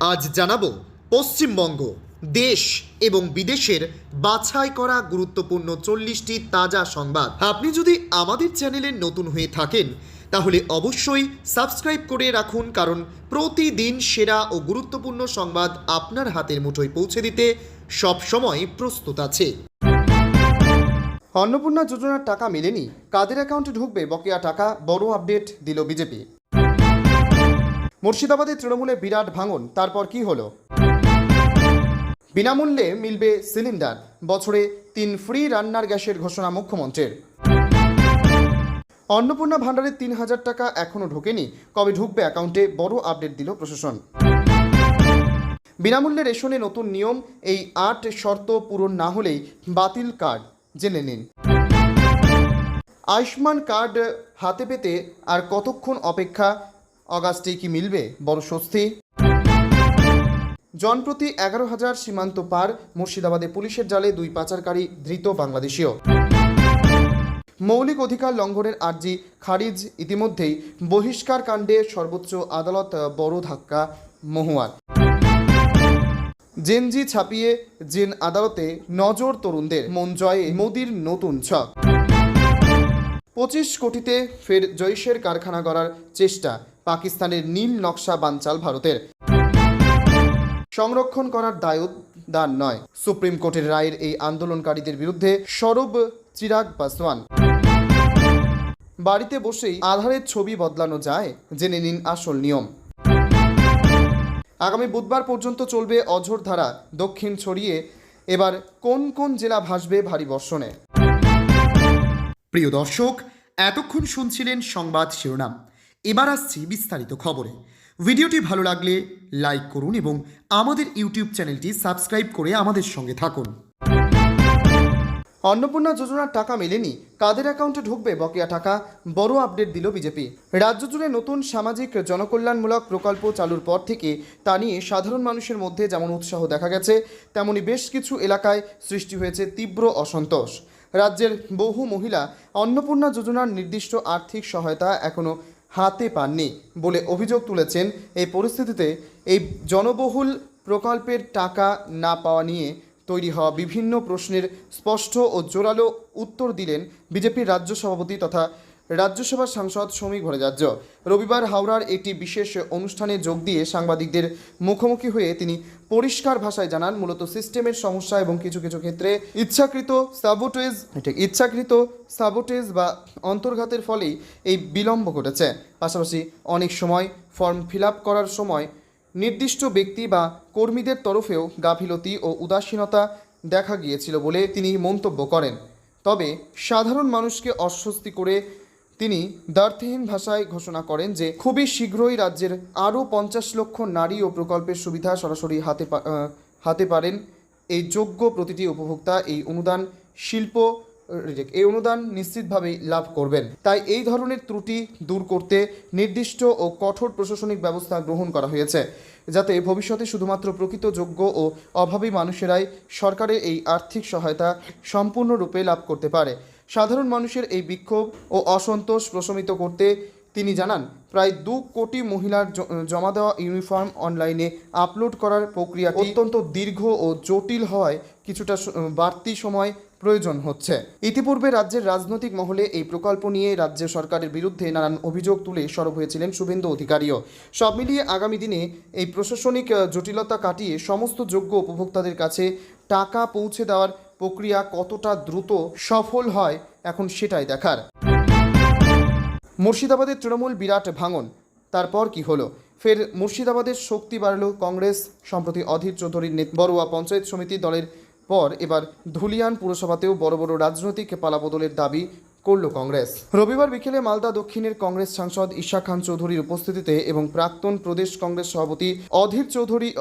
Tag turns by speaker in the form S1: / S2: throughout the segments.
S1: আজ জানাবো পশ্চিমবঙ্গ দেশ এবং বিদেশের বাছাই করা গুরুত্বপূর্ণ 40টি তাজা সংবাদ। আপনি যদি আমাদের চ্যানেলে নতুন হয়ে থাকেন তাহলে অবশ্যই সাবস্ক্রাইব করে রাখুন, কারণ প্রতিদিন সেরা ও গুরুত্বপূর্ণ সংবাদ আপনার হাতের মুঠোয় পৌঁছে দিতে সব সময় প্রস্তুত আছে। অন্নপূর্ণা যোজনার টাকা মেলেনি, কাদের অ্যাকাউন্টে ঢুকবে বকেয়া টাকা, বড় আপডেট দিল বিজেপি। মুর্শিদাবাদে তৃণমূলে বিরাট ভাঙন, তারপর কি হলো? বিনামূল্যে মিলবে সিলিন্ডার, বছরে 3 ফ্রি রান্নার গ্যাসের ঘোষণা মুখ্যমন্ত্রীর। অন্নপূর্ণা ভাণ্ডারে 3,000 টাকা এখনও ঢোকেনি, কবে ঢুকবে অ্যাকাউন্টে, বড় আপডেট দিল প্রশাসন। বিনামূল্যে রেশনে নতুন নিয়ম, এই 8 শর্ত পূরণ না হলেই বাতিল কার্ড, জেনে নিন। আয়ুষ্মান কার্ড হাতে পেতে আর কতক্ষণ অপেক্ষা, অগাস্টে কি মিলবে বড় স্বস্তি? জনপ্রতি 11,000 সীমান্ত পার, মুর্শিদাবাদে পুলিশের জালে 2 পাচারকারী ধৃত বাংলাদেশীয়। মৌলিক অধিকার লঙ্ঘনের আর্জি খারিজ, ইতিমধ্যেই বহিষ্কার কাণ্ডে সর্বোচ্চ আদালত বড় ধাক্কা মহুয়ার। জেনজি ছাপিয়ে জেন আদালতে নজর তরুণদের, মন জয়ে মোদির নতুন ছক। 25 কোটিতে ফের জৈশের কারখানা গড়ার চেষ্টা, পাকিস্তানের নীল নকশা বানচাল ভারতের। সংরক্ষণ করার দায়দার নয়, সুপ্রিম কোর্টের রায়ের এই আন্দোলনকারীদের বিরুদ্ধে সরব চিরাগ পাসওয়ান। বাড়িতে বসেই আধারের ছবি বদলানো যায়, জেনে নিন আসল নিয়ম। আগামী বুধবার পর্যন্ত চলবে অঝোর ধারা, দক্ষিণ ছড়িয়ে এবার কোন কোন জেলা ভাসবে ভারী বর্ষণে। প্রিয় দর্শক, এতক্ষণ শুনছিলেন সংবাদ শিরোনাম, এবার আসছি বিস্তারিত খবরে। ভিডিওটি ভালো লাগলে লাইক করুন এবং আমাদের ইউটিউব চ্যানেলটি সাবস্ক্রাইব করে আমাদের সঙ্গে থাকুন। অন্নপূর্ণা যোজনার টাকা মেলেনি, কাদের অ্যাকাউন্টে ঢুকবে বকেয়া টাকা, বড় আপডেট দিল বিজেপি। রাজ্য জুড়ে নতুন সামাজিক জনকল্যাণমূলক প্রকল্প চালুর পর থেকে তা নিয়ে সাধারণ মানুষের মধ্যে যেমন উৎসাহ দেখা গেছে, তেমনি বেশ কিছু এলাকায় সৃষ্টি হয়েছে তীব্র অসন্তোষ। রাজ্যের বহু মহিলা অন্নপূর্ণা যোজনার নির্দিষ্ট আর্থিক সহায়তা এখনও হাতে পাননি বলে অভিযোগ তুলেছেন। এই পরিস্থিতিতে এই জনবহুল প্রকল্পের টাকা না পাওয়া নিয়ে তৈরি হওয়া বিভিন্ন প্রশ্নের স্পষ্ট ও জোরালো উত্তর দিলেন বিজেপির রাজ্য সভাপতি তথা রাজ্যসভার সাংসদ শ্রমিক ভট্টাচার্য। রবিবার হাওড়ার একটি বিশেষ অনুষ্ঠানে যোগ দিয়ে সাংবাদিকদের মুখোমুখি হয়ে তিনি পরিষ্কার ভাষায় জানান, মূলত সিস্টেমের সমস্যা এবং কিছু কিছু ক্ষেত্রে ইচ্ছাকৃত সাবোটেজ বা অন্তর্ঘাতের ফলেই এই বিলম্ব ঘটেছে। পাশাপাশি অনেক সময় ফর্ম ফিল আপ করার সময় নির্দিষ্ট ব্যক্তি বা কর্মীদের তরফেও গাফিলতি ও উদাসীনতা দেখা গিয়েছিল বলে তিনি মন্তব্য করেন। তবে সাধারণ মানুষকে আশ্বস্ত করে তিনি দ্ব্যর্থহীন ভাষায় ঘোষণা করেন যে খুবই শীঘ্রই রাজ্যের আরও 50 লক্ষ নারী ও প্রকল্পের সুবিধা সরাসরি হাতে পারেন এই যোগ্য প্রতিটি উপভোক্তা। এই অনুদান নিশ্চিতভাবেই লাভ করবেন। তাই এই ধরনের ত্রুটি দূর করতে নির্দিষ্ট ও কঠোর প্রশাসনিক ব্যবস্থা গ্রহণ করা হয়েছে, যাতে ভবিষ্যতে শুধুমাত্র প্রকৃত যোগ্য ও অভাবী মানুষেরাই সরকারের এই আর্থিক সহায়তা সম্পূর্ণরূপে লাভ করতে পারে। সাধারণ মানুষের এই বিক্ষোভ ও অসন্তোষ প্রশমিত করতে তিনি জানান, প্রায় 2 কোটি মহিলার জমা দেওয়া ইউনিফর্ম অনলাইনে আপলোড করার প্রক্রিয়া অত্যন্ত দীর্ঘ ও জটিল হওয়ায় কিছুটা বাড়তি সময় প্রয়োজন হচ্ছে। ইতিপূর্বে রাজ্যের রাজনৈতিক মহলে এই প্রকল্প নিয়ে রাজ্য সরকারের বিরুদ্ধে নানান অভিযোগ তুলে সরব হয়েছিলেন শুভেন্দু অধিকারীও। সব মিলিয়ে আগামী দিনে এই প্রশাসনিক জটিলতা কাটিয়ে সমস্ত যোগ্য উপভোক্তাদের কাছে টাকা পৌঁছে দেওয়ার প্রক্রিয়া কতটা দ্রুত সফল হয় এখন সেটাই দেখার। মুর্শিদাবাদের তৃণমূল বিরাট ভাঙন, তারপর কি হলো? ফের মুর্শিদাবাদের শক্তি বাড়ল কংগ্রেস। সম্প্রতি অধীর চৌধুরীর বড়ুয়া পঞ্চায়েত সমিতি দলের পর এবার ধুলিয়ান পুরসভাতেও বড় বড় রাজনৈতিক পালাবদলের দাবি করল কংগ্রেস। রবিবার বিকেলে মালদা দক্ষিণের কংগ্রেস সাংসদ ঈশা খান চৌধুরীর উপস্থিতিতে এবং প্রাক্তন প্রদেশ কংগ্রেস সভাপতি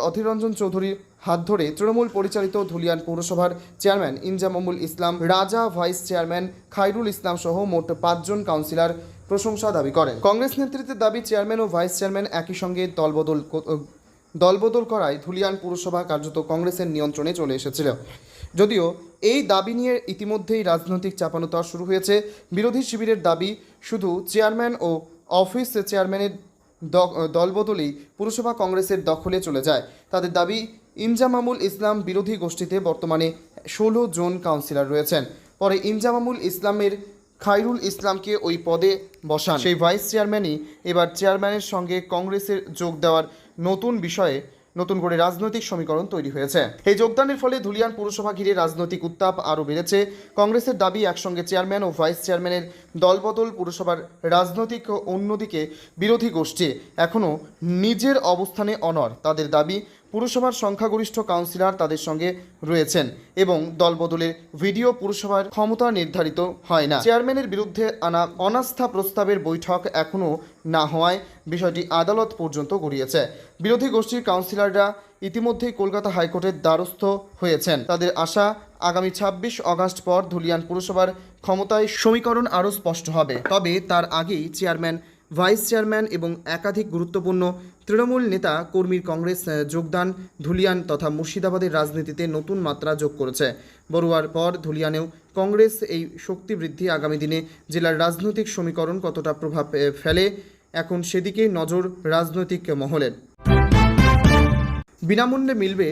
S1: অধীর রঞ্জন চৌধুরীর হাত ধরে তৃণমূল পরিচালিত ধুলিয়ান পৌরসভার চেয়ারম্যান ইনজামুল ইসলাম রাজা, ভাইস চেয়ারম্যান খায়রুল ইসলাম সহ মোট 5 জন কাউন্সিলর প্রশংসা দাবি করেন। কংগ্রেস নেতৃত্বের দাবি, চেয়ারম্যান ও ভাইস চেয়ারম্যান একই সঙ্গে দলবদল করায় ধুলিয়ান পুরসভা কার্যত কংগ্রেসের নিয়ন্ত্রণে চলে এসেছিল। যদিও এই দাবি নিয়ে ইতিমধ্যেই রাজনৈতিক চাপানোতর শুরু হয়েছে। বিরোধী শিবিরের দাবি, শুধু চেয়ারম্যান ও অফিস চেয়ারম্যানের দলবদলেই পুরসভা কংগ্রেসের দখলে চলে যায়। তাদের দাবি, ইনজামামুল ইসলাম বিরোধী গোষ্ঠীতে বর্তমানে 16 জন কাউন্সিলর রয়েছেন। পরে ইনজামামুল ইসলামের খায়রুল ইসলামকে ওই পদে বসান। সেই ভাইস চেয়ারম্যানই এবার চেয়ারম্যানের সঙ্গে কংগ্রেসের যোগ দেওয়ার নতুন করে রাজনৈতিক সমীকরণ তৈরি হয়েছে। এই যোগদানের ফলে ধুলিয়ান পুরসভা ঘিরে রাজনৈতিক উত্তাপ আরও বেড়েছে। কংগ্রেসের দাবি, একসঙ্গে চেয়ারম্যান ও ভাইস চেয়ারম্যানের দলবদল পুরসভার রাজনৈতিক। অন্যদিকে বিরোধী গোষ্ঠী এখনও নিজের অবস্থানে অনড়। তাদের দাবি, পুরসভার সংখ্যাগরিষ্ঠ কাউন্সিলর তাদের সঙ্গে রয়েছেন এবং দলবদলের ভিডিও পুরসভার ক্ষমতা নির্ধারিত হয় না। চেয়ারম্যানের বিরুদ্ধে আনা অনাস্থা প্রস্তাবের বৈঠক এখনও না হওয়ায় বিষয়টি আদালত পর্যন্ত গড়িয়েছে। বিরোধী গোষ্ঠীর কাউন্সিলররা ইতিমধ্যেই কলকাতা হাইকোর্টের দ্বারস্থ হয়েছেন। তাদের আশা, আগামী 26 আগস্ট পর ধুলিয়ান পুরসভার ক্ষমতায় সমীকরণ আরও স্পষ্ট হবে। তবে তার আগেই চেয়ারম্যান, ভাইস চেয়ারম্যান এবং একাধিক গুরুত্বপূর্ণ তৃণমূল নেতা কর্মীর কংগ্রেস যোগদান ধুলিয়ান তথা মুর্শিদাবাদের রাজনীতিতে নতুন মাত্রা যোগ করেছে। বড়ুয়ার পর ধুলিয়ানেও কংগ্রেস এই শক্তি বৃদ্ধি আগামী দিনে জেলার রাজনৈতিক সমীকরণ কতটা প্রভাব ফেলে, এখন সেদিকেই নজর রাজনৈতিক মহলের। বিনামূল্যে মিলবে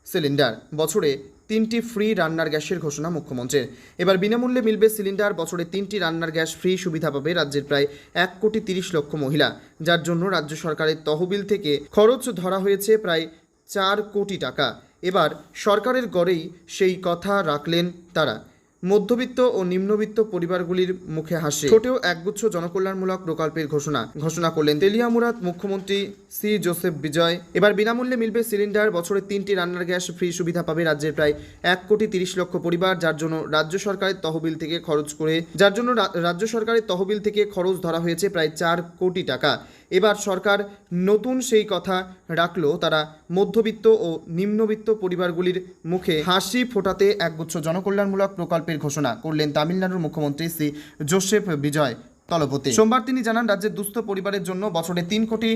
S1: সিলিন্ডার, বছরে 3টি ফ্রি রান্নার গ্যাসের ঘোষণা মুখ্যমন্ত্রীর। এবার বিনামূল্যে মিলবে সিলিন্ডার, বছরে 3টি রান্নার গ্যাস ফ্রি সুবিধা পাবে রাজ্যের প্রায় 1,30,00,000 মহিলা, যার জন্য রাজ্য সরকারের তহবিল থেকে খরচ ধরা হয়েছে প্রায় 4 কোটি টাকা। এবার সরকারের গড়েই সেই কথা রাখলেন তারা। মধ্যবিত্ত ও নিম্নবিত্ত পরিবারগুলির মুখে হাসি ছোটেও একগুচ্ছ জনকল্যাণমূলক প্রকল্পের ঘোষণা করলেন তেলিয়ামুড়ার মুখ্যমন্ত্রী সি জোসেফ বিজয়। এবার বিনামূল্যে মিলবে সিলিন্ডার, বছরে 3টি রান্নার গ্যাস ফ্রি সুবিধা পাবে রাজ্যের প্রায় 1,30,00,000 পরিবার, যার জন্য রাজ্য সরকারের তহবিল থেকে খরচ ধরা হয়েছে প্রায় 4 কোটি টাকা। এবার সরকার নতুন সেই কথা রাখলো, তারা মধ্যবিত্ত ও নিম্নবিত্ত পরিবারগুলির মুখে হাসি ফোটাতে একগুচ্ছ জনকল্যাণমূলক প্রকল্পের ঘোষণা করলেন তামিলনাড়ুর মুখ্যমন্ত্রী সি জোসেফ বিজয় তলপতি। সোমবার তিনি জানান, রাজ্যের দুস্থ পরিবারের জন্য বছরে 3 কোটি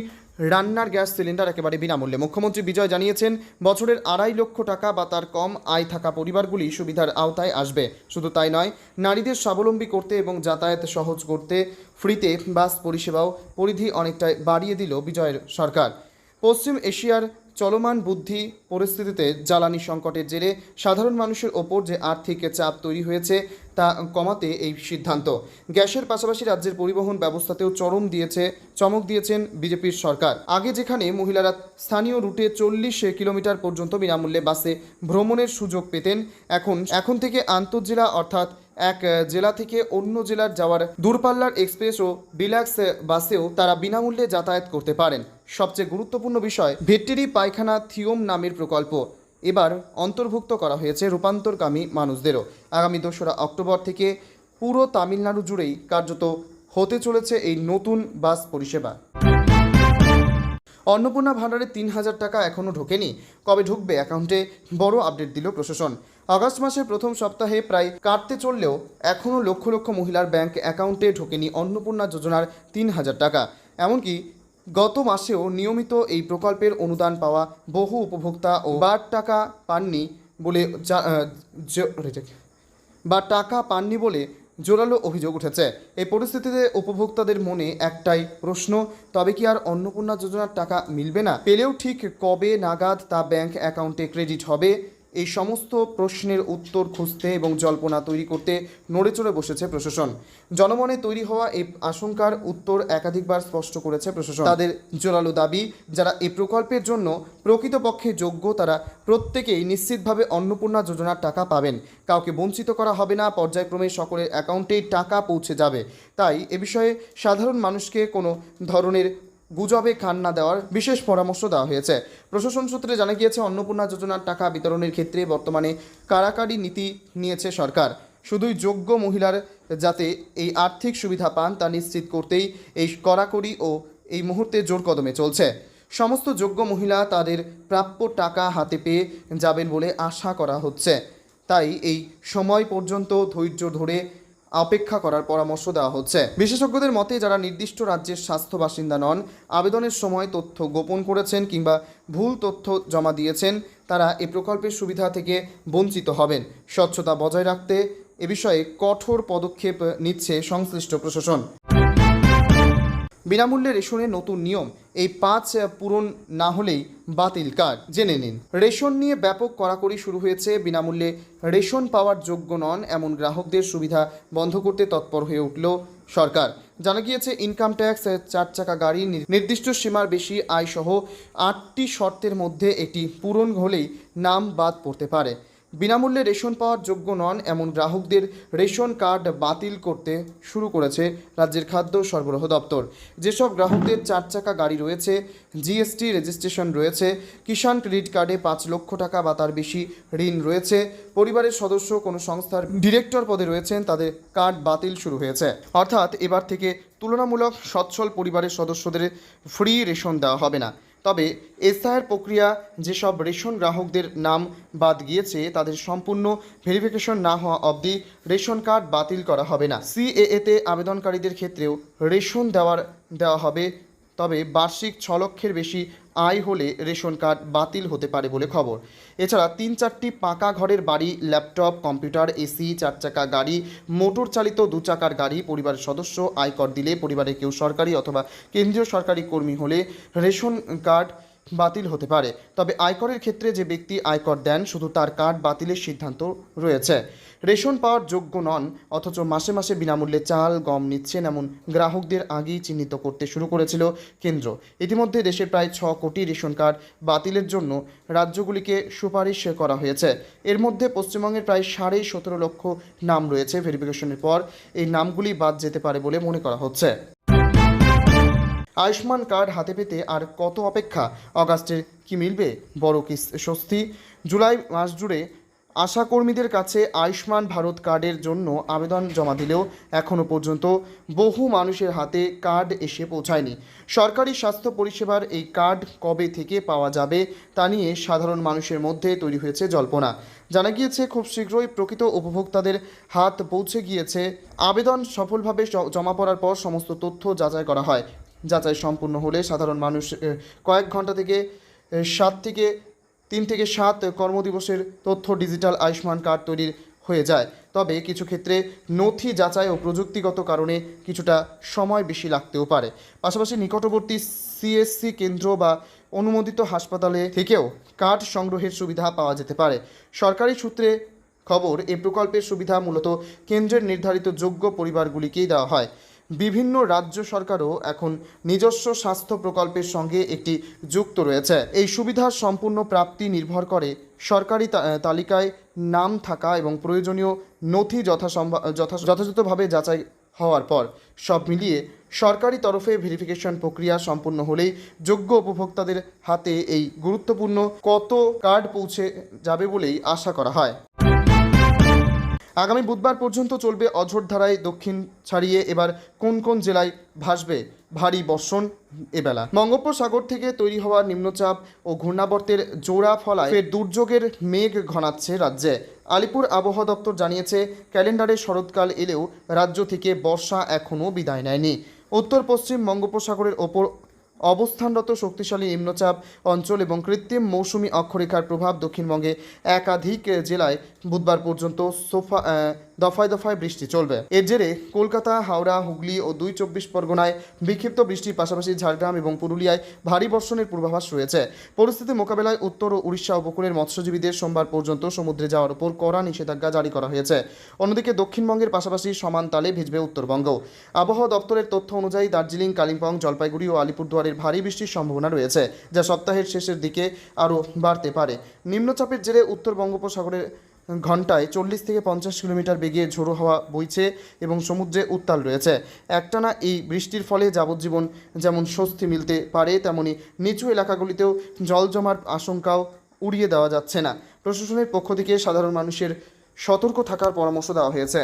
S1: রান্নার গ্যাস সিলিন্ডার একেবারে বিনামূল্যে। মুখ্যমন্ত্রী বিজয় জানিয়েছেন, বছরের 2.5 লক্ষ টাকা বা তার কম আয় থাকা পরিবারগুলি সুবিধার আওতায় আসবে। শুধু তাই নয়, নারীদের স্বাবলম্বী করতে এবং যাতায়াত সহজ করতে ফ্রিতে বাস পরিষেবাও পরিধি অনেকটাই বাড়িয়ে দিল বিজয়ের সরকার। পশ্চিম এশিয়ার চলমান বুদ্ধি পরিস্থিতিতে জ্বালানি সংকটের জেরে সাধারণ মানুষের ওপর যে আর্থিক চাপ তৈরি হয়েছে তা কমাতে এই সিদ্ধান্ত। গ্যাসের পাশাপাশি রাজ্যের পরিবহন ব্যবস্থাতেও চমক দিয়েছেন বিজেপির সরকার। আগে যেখানে মহিলারা স্থানীয় রুটে 40 কিলোমিটার পর্যন্ত বিনামূল্যে বাসে ভ্রমণের সুযোগ পেতেন, এখন থেকে আন্তঃজেলা অর্থাৎ এক জেলা থেকে অন্য জেলার যাওয়ার দূরপাল্লার এক্সপ্রেস ও ডিলাক্স বাসেও তারা বিনামূল্যে যাতায়াত করতে পারেন। সবচেয়ে গুরুত্বপূর্ণ বিষয়, ভেটেরি পায়খানা থিওম নামের প্রকল্প এবার অন্তর্ভুক্ত করা হয়েছে রূপান্তরকামী মানুষদেরও। আগামী 2রা অক্টোবর থেকে পুরো তামিলনাড়ু জুড়েই কার্যত হতে চলেছে এই নতুন বাস পরিষেবা। অন্নপূর্ণা ভাণ্ডারে 3,000 টাকা এখনও ঢোকেনি, কবে ঢুকবে অ্যাকাউন্টে, বড় আপডেট দিল প্রশাসন। আগস্ট মাসের প্রথম সপ্তাহে প্রায় কাটতে চললেও এখনও লক্ষ লক্ষ মহিলার ব্যাংক অ্যাকাউন্টে ঢোকেনি অন্নপূর্ণা যোজনার 3,000 টাকা। এমনকি গত মাসেও নিয়মিত এই প্রকল্পের অনুদান পাওয়া বহু উপভোক্তা ও টাকা পাননি বলে জোরালো অভিযোগ উঠেছে। এই পরিস্থিতিতে উপভোক্তাদের মনে একটাই প্রশ্ন, তবে কি আর অন্নপূর্ণা যোজনার টাকা মিলবে না? পেলেও ঠিক কবে নাগাদ তা ব্যাংক অ্যাকাউন্টে ক্রেডিট হবে? এই সমস্ত প্রশ্নের উত্তর খুঁজতে এবং জল্পনা তৈরি করতে নড়েচড়ে বসেছে প্রশাসন। জনমনে তৈরি হওয়া এই আশঙ্কার উত্তর একাধিকবার স্পষ্ট করেছে প্রশাসন। তাদের জোরালো দাবি, যারা এই প্রকল্পের জন্য প্রকৃতপক্ষে যোগ্য তারা প্রত্যেকেই নিশ্চিতভাবে অন্নপূর্ণা যোজনার টাকা পাবেন। কাউকে বঞ্চিত করা হবে না, পর্যায়ক্রমে সকলের অ্যাকাউন্টেই টাকা পৌঁছে যাবে। তাই এ বিষয়ে সাধারণ মানুষকে কোনো ধরনের গুজবে কান না দেওয়ার বিশেষ পরামর্শ দেওয়া হয়েছে। প্রশাসন সূত্রে জানা গিয়েছে, অন্নপূর্ণা যোজনার টাকা বিতরণের ক্ষেত্রে বর্তমানে কারাকারি নীতি নিয়েছে সরকার। শুধুই যোগ্য মহিলার যাতে এই আর্থিক সুবিধা পান তা নিশ্চিত করতেই এই কড়াকড়ি ও এই মুহূর্তে জোর কদমে চলছে। সমস্ত যোগ্য মহিলা তাদের প্রাপ্য টাকা হাতে পেয়ে যাবেন বলে আশা করা হচ্ছে। তাই এই সময় পর্যন্ত ধৈর্য ধরে অপেক্ষা করার পরামর্শ দেওয়া হচ্ছে। বিশেষজ্ঞদের মতে, যারা নির্দিষ্ট রাজ্যের স্বাস্থ্য বাসিন্দা নন, আবেদনের সময় তথ্য গোপন করেছেন কিংবা ভুল তথ্য জমা দিয়েছেন, তারা এই প্রকল্পের সুবিধা থেকে বঞ্চিত হবেন। স্বচ্ছতা বজায় রাখতে এ বিষয়ে কঠোর পদক্ষেপ নিচ্ছে সংশ্লিষ্ট প্রশাসন। বিনামূল্যে রেশনের নতুন নিয়ম, এই 5 পূরণ না হলেই বাতিল কার্ড। জেনে নিন। রেশন নিয়ে ব্যাপক কড়াকড়ি শুরু হয়েছে। বিনামূল্যে রেশন পাওয়ার যোগ্য নন এমন গ্রাহকদের সুবিধা বন্ধ করতে তৎপর হয়ে উঠল সরকার। জানা গিয়েছে, ইনকাম ট্যাক্স, 4 চাকা গাড়ি, নির্দিষ্ট সীমার বেশি আয় সহ 8টি শর্তের মধ্যে একটি পূরণ হলেই নাম বাদ পড়তে পারে। বিনামূল্যে রেশন পাওয়ার যোগ্য নন এমন গ্রাহকদের রেশন কার্ড বাতিল করতে শুরু করেছে রাজ্যের খাদ্য সরবরাহ দপ্তর। যেসব গ্রাহকদের 4 চাকা গাড়ি রয়েছে, জিএসটি রেজিস্ট্রেশন রয়েছে, কিষাণ ক্রেডিট কার্ডে 5 লক্ষ টাকা বা তার বেশি ঋণ রয়েছে, পরিবারের সদস্য কোনো সংস্থার ডিরেক্টর পদে রয়েছেন, তাদের কার্ড বাতিল শুরু হয়েছে। অর্থাৎ এবার থেকে তুলনামূলক সচ্ছল পরিবারের সদস্যদের ফ্রি রেশন দেওয়া হবে না। তবে এসআইআর প্রক্রিয়া যেসব রেশন গ্রাহকদের নাম বাদ গিয়েছে তাদের সম্পূর্ণ ভেরিফিকেশন না হওয়া অবধি রেশন কার্ড বাতিল করা হবে না। সিএএতে আবেদনকারীদের ক্ষেত্রেও রেশন দেওয়া হবে, তবে বার্ষিক 6 লক্ষের বেশি আয় হলে রেশন কার্ড বাতিল হতে পারে বলে খবর। এছাড়া 3-4টি পাকা ঘরের বাড়ি, ল্যাপটপ, কম্পিউটার, এসি, 4 চাকা গাড়ি, মোটর চালিত 2 চাকার গাড়ি, পরিবারের সদস্য আয়কর দিলে, পরিবারের কেউ সরকারি অথবা কেন্দ্রীয় সরকারি কর্মী হলে রেশন কার্ড বাতিল হতে পারে। তবে আয়করের ক্ষেত্রে যে ব্যক্তি আয়কর দেন শুধু তার কার্ড বাতিলের সিদ্ধান্ত রয়েছে। রেশন পাওয়ার যোগ্য নন অথচ মাসে মাসে বিনামূল্যে চাল, গম নিচ্ছেন এমন গ্রাহকদের আগেই চিহ্নিত করতে শুরু করেছিল কেন্দ্র। ইতিমধ্যে দেশের প্রায় 6 কোটি রেশন কার্ড বাতিলের জন্য রাজ্যগুলিকে সুপারিশ করা হয়েছে। এর মধ্যে পশ্চিমবঙ্গের প্রায় 17.5 লক্ষ নাম রয়েছে। ভেরিফিকেশনের পর এই নামগুলি বাদ যেতে পারে বলে মনে করা হচ্ছে। আয়ুষ্মান কার্ড হাতে পেতে আর কত অপেক্ষা? অগাস্টে কি মিলবে বড় কি স্বস্তি? জুলাই মাস জুড়ে আশাকর্মীদের কাছে আয়ুষ্মান ভারত কার্ডের জন্য আবেদন জমা দিলেও এখনও পর্যন্ত বহু মানুষের হাতে কার্ড এসে পৌঁছায়নি। সরকারি স্বাস্থ্য পরিষেবার এই কার্ড কবে থেকে পাওয়া যাবে তা নিয়ে সাধারণ মানুষের মধ্যে তৈরি হয়েছে জল্পনা। জানা গিয়েছে, খুব শীঘ্রই প্রকৃত উপভোক্তাদের হাত পৌঁছে গিয়েছে। আবেদন সফলভাবে জমা পড়ার পর সমস্ত তথ্য যাচাই করা হয়। যাচাই সম্পূর্ণ হলে সাধারণ মানুষ কয়েক ঘন্টা থেকে 3 থেকে 7 কর্মদিবসের তথ্য ডিজিটাল আয়ুষ্মান কার্ড তৈরি হয়ে যায়। তবে কিছু ক্ষেত্রে নথি যাচাই ও প্রযুক্তিগত কারণে কিছুটা সময় বেশি লাগতেও পারে। পাশাপাশি নিকটবর্তী সিএসসি কেন্দ্র বা অনুমোদিত হাসপাতালে থেকেও কার্ড সংগ্রহের সুবিধা পাওয়া যেতে পারে। সরকারি সূত্রে খবর, এই প্রকল্পের সুবিধা মূলত কেন্দ্রের নির্ধারিত যোগ্য পরিবারগুলিকেই দেওয়া হয়। বিভিন্ন রাজ্য সরকারও এখন নিজস্ব স্বাস্থ্য প্রকল্পের সঙ্গে একটি যুক্ত রয়েছে। এই সুবিধার সম্পূর্ণ প্রাপ্তি নির্ভর করে সরকারি তালিকায় নাম থাকা এবং প্রয়োজনীয় নথি যথাযথভাবে যাচাই হওয়ার পর। সব মিলিয়ে সরকারি তরফে ভেরিফিকেশন প্রক্রিয়া সম্পূর্ণ হলেই যোগ্য উপভোক্তাদের হাতে এই গুরুত্বপূর্ণ কত কার্ড পৌঁছে যাবে বলেই আশা করা হয়। আগামী বুধবার পর্যন্ত চলবে অঝোর ধারায় দক্ষিণ ছাড়িয়ে এবার কোন কোন জেলায় ভাসবে ভারী বর্ষণ এবেলা? বঙ্গোপসাগর থেকে তৈরি হওয়া নিম্নচাপ ও ঘূর্ণাবর্তের জোড়া ফলায় ফের দুর্যোগের মেঘ ঘনাচ্ছে রাজ্যে। আলিপুর আবহাওয়া দপ্তর জানিয়েছে, ক্যালেন্ডারে শরৎকাল এলেও রাজ্য থেকে বর্ষা এখনও বিদায় নেয়নি। উত্তর পশ্চিম বঙ্গোপসাগরের ওপর অবস্থানরত শক্তিশালী নিম্নচাপ অঞ্চল এবং কৃত্রিম মৌসুমি অক্ষরেখার প্রভাব দক্ষিণবঙ্গে একাধিক জেলায় বুধবার পর্যন্ত দফায় দফায় বৃষ্টি চলবে। এর জেরে কলকাতা, হাওড়া, হুগলি ও 2 চব্বিশ পরগনায় বিক্ষিপ্ত বৃষ্টির পাশাপাশি ঝাড়গ্রাম এবং পুরুলিয়ায় ভারী বর্ষণের পূর্বাভাস রয়েছে। পরিস্থিতি মোকাবেলায় উত্তর ও উড়িষ্যা উপকূলের মৎস্যজীবীদের সোমবার পর্যন্ত সমুদ্রে যাওয়ার উপর কড়া নিষেধাজ্ঞা জারি করা হয়েছে। অন্যদিকে দক্ষিণবঙ্গের পাশাপাশি সমান তালে ভিজবে উত্তরবঙ্গ। আবহাওয়া দপ্তরের তথ্য অনুযায়ী দার্জিলিং, কালিম্পং, জলপাইগুড়ি ও আলিপুরদুয়ারের ভারী বৃষ্টির সম্ভাবনা রয়েছে, যা সপ্তাহের শেষের দিকে আরও বাড়তে পারে। নিম্নচাপের জেরে উত্তর বঙ্গোপসাগরের ঘন্টায় 40 থেকে 50 কিলোমিটার বেগে ঝোড়ো হাওয়া বইছে এবং সমুদ্রে উত্তাল রয়েছে। একটানা এই বৃষ্টির ফলে যাবজ্জীবন যেমন স্বস্তি মিলতে পারে, তেমনি নিচু এলাকাগুলিতেও জল জমার আশঙ্কাও উড়িয়ে দেওয়া যাচ্ছে না। প্রশাসনের পক্ষ থেকে সাধারণ মানুষের সতর্ক থাকার পরামর্শ দেওয়া হয়েছে।